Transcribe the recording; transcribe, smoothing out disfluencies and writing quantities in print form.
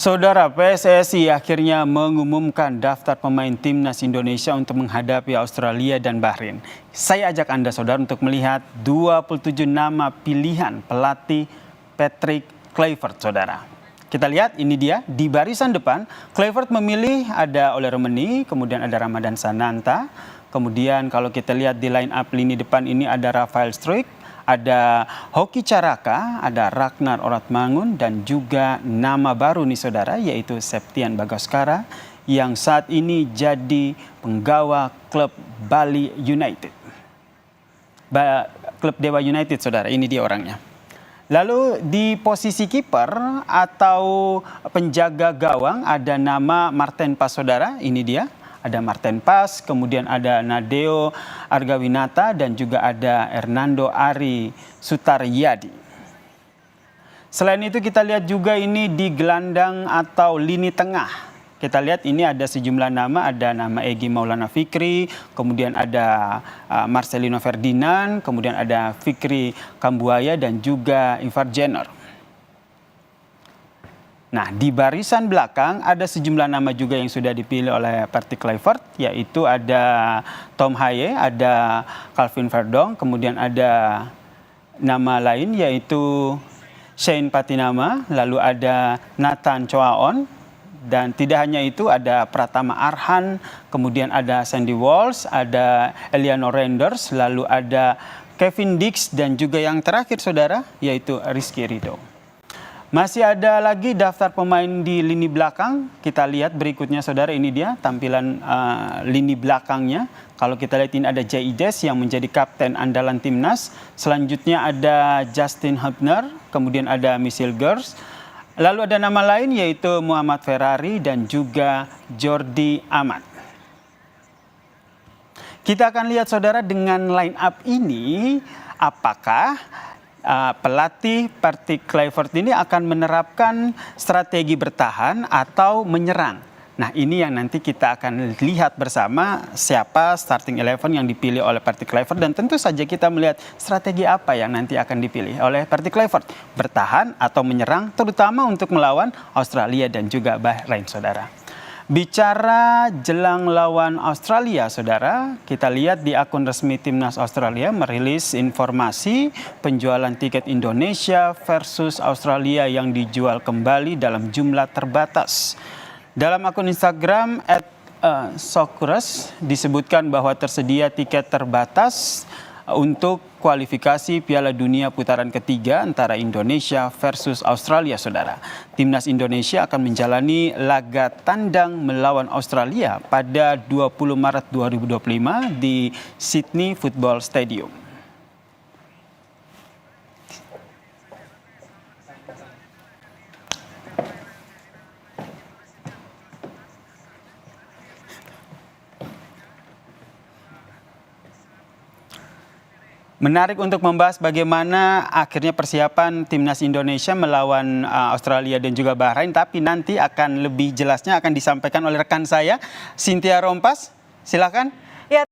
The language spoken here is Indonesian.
Saudara, PSSI akhirnya mengumumkan daftar pemain timnas Indonesia untuk menghadapi Australia dan Bahrain. Saya ajak Anda, saudara, untuk melihat 27 nama pilihan pelatih Patrick Kluivert, saudara. Kita lihat, ini dia, di barisan depan, Kluivert memilih ada Ole Roemeny, kemudian ada Ramadhan Sananta, kemudian kalau kita lihat di line up lini depan ini ada Rafael Struijk, ada Hoki Caraka, ada Ragnar Oratmangun, dan juga nama baru nih saudara, yaitu Septian Bagaskara yang saat ini jadi penggawa klub Bali United. Klub Dewa United, saudara, ini dia orangnya. Lalu di posisi kiper atau penjaga gawang ada nama Marten Pas, saudara, ini dia. Ada Marten Pas, kemudian ada Nadeo Argawinata, dan juga ada Hernando Ari Sutaryadi. Selain itu kita lihat juga ini di gelandang atau lini tengah. Kita lihat ini ada sejumlah nama, ada nama Egy Maulana Fikri, kemudian ada Marcelino Ferdinand, kemudian ada Fikri Kambuaya dan juga Ivar Jenner. Nah, di barisan belakang ada sejumlah nama juga yang sudah dipilih oleh Patrick Kluivert, yaitu ada Tom Haye, ada Calvin Verdong, kemudian ada nama lain yaitu Shane Patinama, lalu ada Nathan Choaon, dan tidak hanya itu ada Pratama Arhan, kemudian ada Sandy Walsh, ada Eliano Renders, lalu ada Kevin Dix, dan juga yang terakhir saudara yaitu Rizky Ridho. Masih ada lagi daftar pemain di lini belakang. Kita lihat berikutnya saudara, ini dia tampilan lini belakangnya. Kalau kita lihat ini ada Jaides yang menjadi kapten andalan timnas. Selanjutnya ada Justin Hubner, kemudian ada Michel Gers. Lalu ada nama lain yaitu Muhammad Ferrari dan juga Jordi Amat. Kita akan lihat saudara dengan line up ini apakah pelatih Patrick Kluivert ini akan menerapkan strategi bertahan atau menyerang. Nah, ini yang nanti kita akan lihat bersama siapa starting 11 yang dipilih oleh Patrick Kluivert, dan tentu saja kita melihat strategi apa yang nanti akan dipilih oleh Patrick Kluivert, bertahan atau menyerang, terutama untuk melawan Australia dan juga Bahrain, saudara. Bicara jelang lawan Australia, saudara, kita lihat di akun resmi Timnas Australia merilis informasi penjualan tiket Indonesia versus Australia yang dijual kembali dalam jumlah terbatas. Dalam akun Instagram @socceres disebutkan bahwa tersedia tiket terbatas untuk kualifikasi Piala Dunia putaran ketiga antara Indonesia versus Australia, saudara. Timnas Indonesia akan menjalani laga tandang melawan Australia pada 20 Maret 2025 di Sydney Football Stadium. Menarik untuk membahas bagaimana akhirnya persiapan timnas Indonesia melawan Australia dan juga Bahrain, tapi nanti akan lebih jelasnya akan disampaikan oleh rekan saya, Cynthia Rompas. Silakan.